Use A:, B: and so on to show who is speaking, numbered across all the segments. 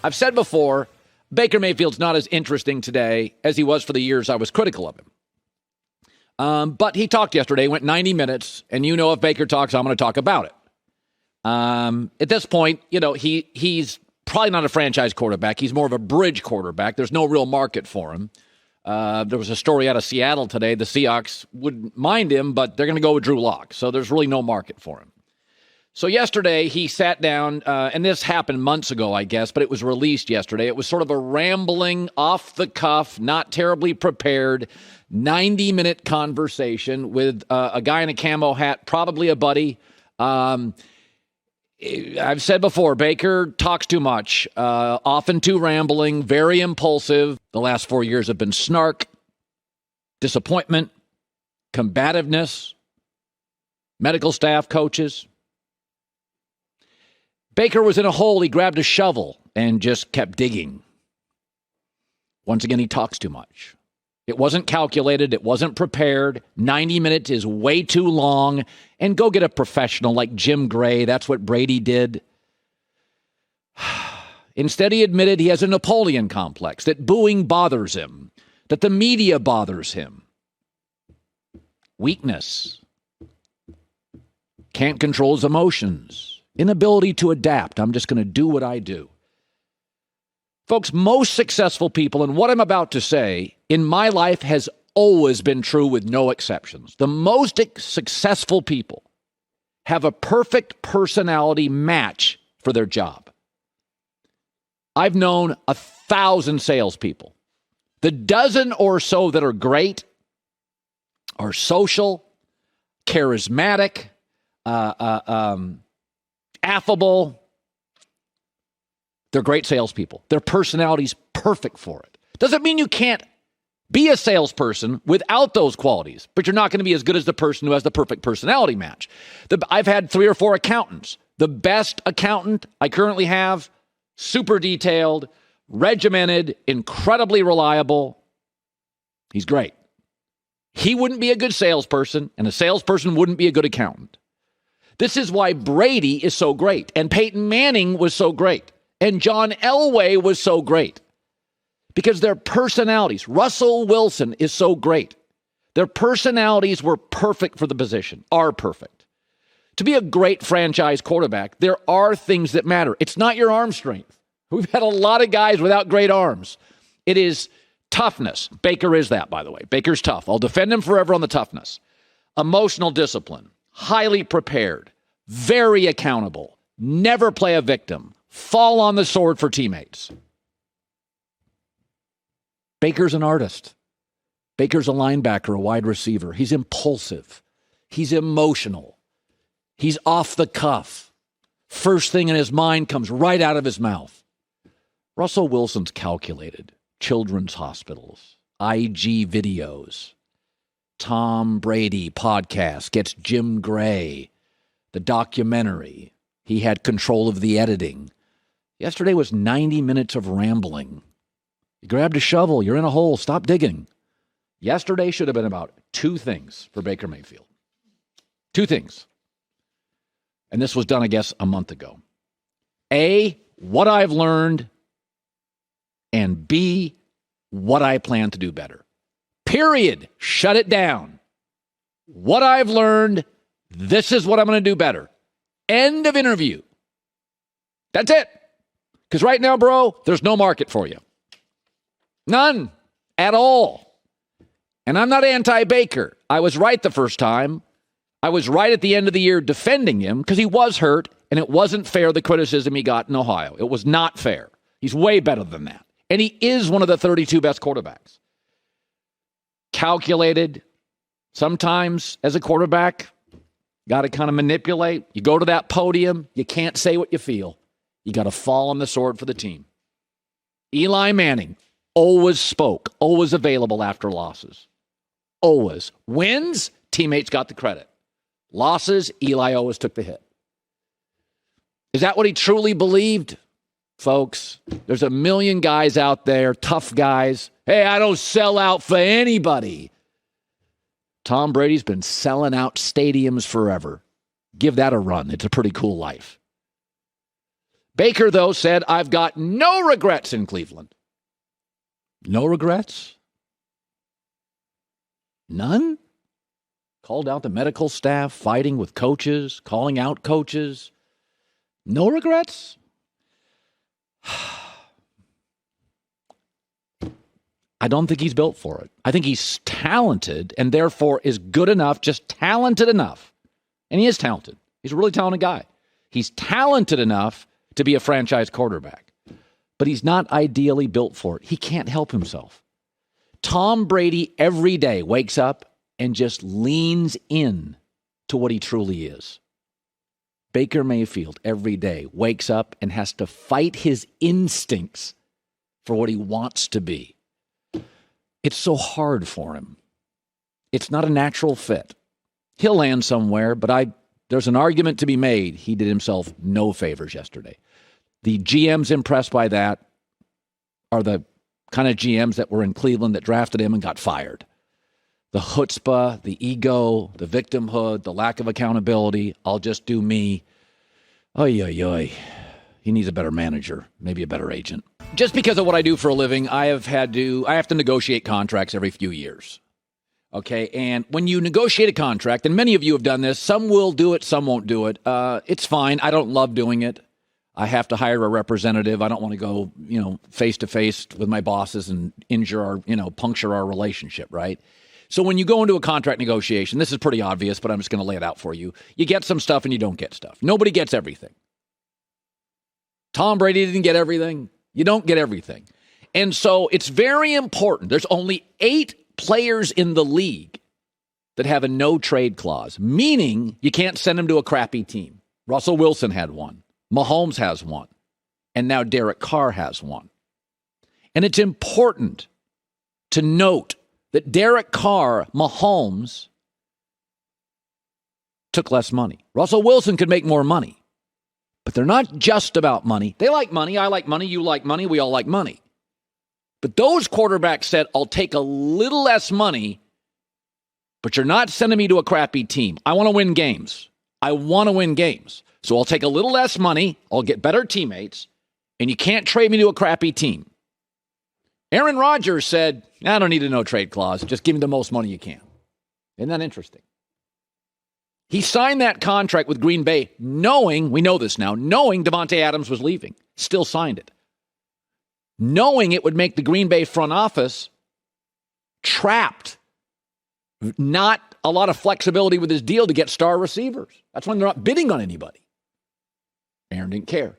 A: I've said before, Baker Mayfield's not as interesting today as he was for the years I was critical of him. But he talked yesterday, went 90 minutes, and you know if Baker talks, I'm going to talk about it. At this point, you know, he's probably not a franchise quarterback. He's more of a bridge quarterback. There's no real market for him. There was a story out of Seattle today. The Seahawks wouldn't mind him, but they're going to go with Drew Lock. So there's really no market for him. So yesterday he sat down, and this happened months ago, I guess, but it was released yesterday. It was sort of a rambling, off-the-cuff, not terribly prepared, 90-minute conversation with a guy in a camo hat, probably a buddy. I've said before, Baker talks too much, often too rambling, very impulsive. The last 4 years have been snark, disappointment, combativeness, medical staff, coaches. Baker was in a hole. He grabbed a shovel and just kept digging. Once again, he talks too much. It wasn't calculated. It wasn't prepared. 90 minutes is way too long. And go get a professional like Jim Gray. That's what Brady did. Instead, he admitted he has a Napoleon complex, that booing bothers him, that the media bothers him. Weakness. Can't control his emotions. Inability to adapt. I'm just going to do what I do. Folks, most successful people, and what I'm about to say in my life has always been true with no exceptions. The most successful people have a perfect personality match for their job. I've known 1,000 salespeople. The dozen or so that are great are social, charismatic, affable. They're great salespeople. Their personality's perfect for it. Doesn't mean you can't be a salesperson without those qualities, but you're not going to be as good as the person who has the perfect personality match. I've had 3 or 4 accountants. The best accountant I currently have, super detailed, regimented, incredibly reliable. He's great. He wouldn't be a good salesperson, and a salesperson wouldn't be a good accountant. This is why Brady is so great, and Peyton Manning was so great, and John Elway was so great, because their personalities, Russell Wilson is so great. Their personalities were perfect for the position, are perfect. To be a great franchise quarterback, there are things that matter. It's not your arm strength. We've had a lot of guys without great arms. It is toughness. Baker is that, by the way. Baker's tough. I'll defend him forever on the toughness. Emotional discipline. Highly prepared, very accountable, never play a victim, fall on the sword for teammates. Baker's an artist. Baker's a linebacker, a wide receiver. He's impulsive. He's emotional. He's off the cuff. First thing in his mind comes right out of his mouth. Russell Wilson's calculated. Children's hospitals, IG videos. Tom Brady podcast, gets Jim Gray, the documentary. He had control of the editing. Yesterday was 90 minutes of rambling. You grabbed a shovel, you're in a hole, stop digging. Yesterday should have been about 2 things for Baker Mayfield. 2 things. And this was done, I guess, a month ago. A, what I've learned, and B, what I plan to do better. Period. Shut it down. What I've learned, this is what I'm going to do better. End of interview. That's it. Because right now, bro, there's no market for you. None at all. And I'm not anti-Baker. I was right the first time. I was right at the end of the year defending him because he was hurt, and it wasn't fair, the criticism he got in Ohio. It was not fair. He's way better than that. And he is one of the 32 best quarterbacks. Calculated. Sometimes, as a quarterback, got to kind of manipulate. You go to that podium, you can't say what you feel. You got to fall on the sword for the team. Eli Manning always spoke, always available after losses. Always. Wins, teammates got the credit. Losses, Eli always took the hit. Is that what he truly believed? Folks, there's a million guys out there, tough guys. Hey, I don't sell out for anybody. Tom Brady's been selling out stadiums forever. Give that a run. It's a pretty cool life. Baker, though, said, I've got no regrets in Cleveland. No regrets? None? Called out the medical staff, fighting with coaches, calling out coaches. No regrets? I don't think he's built for it. I think he's talented and therefore is good enough, just talented enough. And he is talented. He's a really talented guy. He's talented enough to be a franchise quarterback, but he's not ideally built for it. He can't help himself. Tom Brady every day wakes up and just leans in to what he truly is. Baker Mayfield every day wakes up and has to fight his instincts for what he wants to be. It's so hard for him. It's not a natural fit. He'll land somewhere, but there's an argument to be made. He did himself no favors yesterday. The GMs impressed by that are the kind of GMs that were in Cleveland that drafted him and got fired. The chutzpah, the ego, the victimhood, the lack of accountability. I'll just do me. Oy, oy, oy. He needs a better manager, maybe a better agent. Just because of what I do for a living, I have to negotiate contracts every few years. Okay, and when you negotiate a contract, and many of you have done this, some will do it, some won't do it. It's fine. I don't love doing it. I have to hire a representative. I don't want to go, face to face with my bosses and puncture our relationship, right? So when you go into a contract negotiation, this is pretty obvious, but I'm just going to lay it out for you. You get some stuff and you don't get stuff. Nobody gets everything. Tom Brady didn't get everything. You don't get everything. And so it's very important. There's only 8 players in the league that have a no-trade clause, meaning you can't send them to a crappy team. Russell Wilson had one. Mahomes has one. And now Derek Carr has one. And it's important to note that Derek Carr, Mahomes, took less money. Russell Wilson could make more money. But they're not just about money. They like money. I like money. You like money. We all like money. But those quarterbacks said, I'll take a little less money, but you're not sending me to a crappy team. I want to win games. I want to win games. So I'll take a little less money. I'll get better teammates, and you can't trade me to a crappy team. Aaron Rodgers said, I don't need a no-trade clause. Just give me the most money you can. Isn't that interesting? He signed that contract with Green Bay knowing, we know this now, knowing Davante Adams was leaving. Still signed it. Knowing it would make the Green Bay front office trapped. Not a lot of flexibility with his deal to get star receivers. That's when they're not bidding on anybody. Aaron didn't care.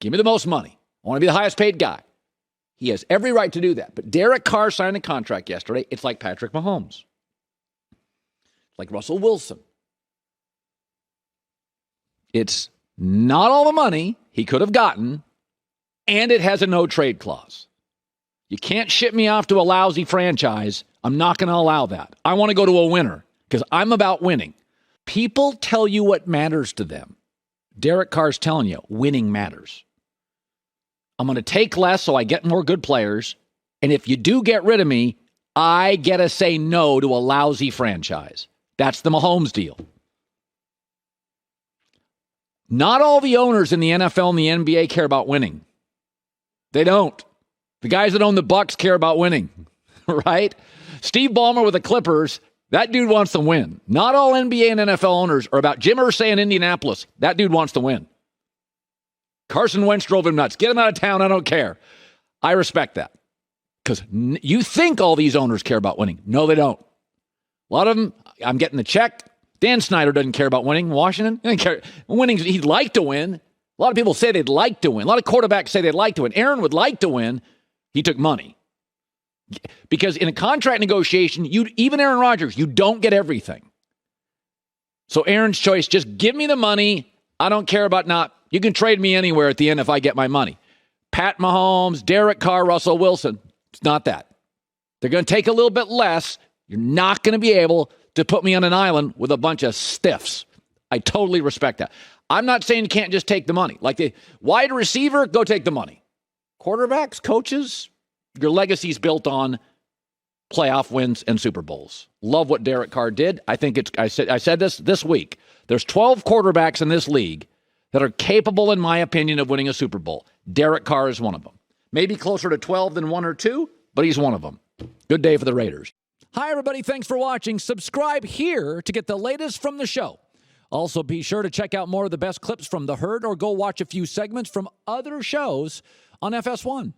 A: Give me the most money. I want to be the highest paid guy. He has every right to do that. But Derek Carr signed a contract yesterday. It's like Patrick Mahomes. Like Russell Wilson. It's not all the money he could have gotten, and it has a no-trade clause. You can't ship me off to a lousy franchise. I'm not going to allow that. I want to go to a winner because I'm about winning. People tell you what matters to them. Derek Carr's telling you winning matters. I'm going to take less so I get more good players, and if you do get rid of me, I get to say no to a lousy franchise. That's the Mahomes deal. Not all the owners in the NFL and the NBA care about winning. They don't. The guys that own the Bucks care about winning, right? Steve Ballmer with the Clippers, that dude wants to win. Not all NBA and NFL owners are about Jim Irsay in Indianapolis. That dude wants to win. Carson Wentz drove him nuts. Get him out of town. I don't care. I respect that. Because you think all these owners care about winning. No, they don't. A lot of them, I'm getting the check. Dan Snyder doesn't care about winning. Washington, he doesn't care. Winning, he'd like to win. A lot of people say they'd like to win. A lot of quarterbacks say they'd like to win. Aaron would like to win. He took money. Because in a contract negotiation, even Aaron Rodgers, you don't get everything. So Aaron's choice, just give me the money. I don't care about you can trade me anywhere at the end if I get my money. Pat Mahomes, Derek Carr, Russell Wilson, it's not that. They're going to take a little bit less. You're not going to be able to put me on an island with a bunch of stiffs. I totally respect that. I'm not saying you can't just take the money. Like the wide receiver, go take the money. Quarterbacks, coaches, your legacy's built on playoff wins and Super Bowls. Love what Derek Carr did. I think I said this week. There's 12 quarterbacks in this league that are capable, in my opinion, of winning a Super Bowl. Derek Carr is one of them. Maybe closer to 12 than 1 or 2, but he's one of them. Good day for the Raiders. Hi, everybody. Thanks for watching. Subscribe here to get the latest from the show. Also, be sure to check out more of the best clips from The Herd or go watch a few segments from other shows on FS1.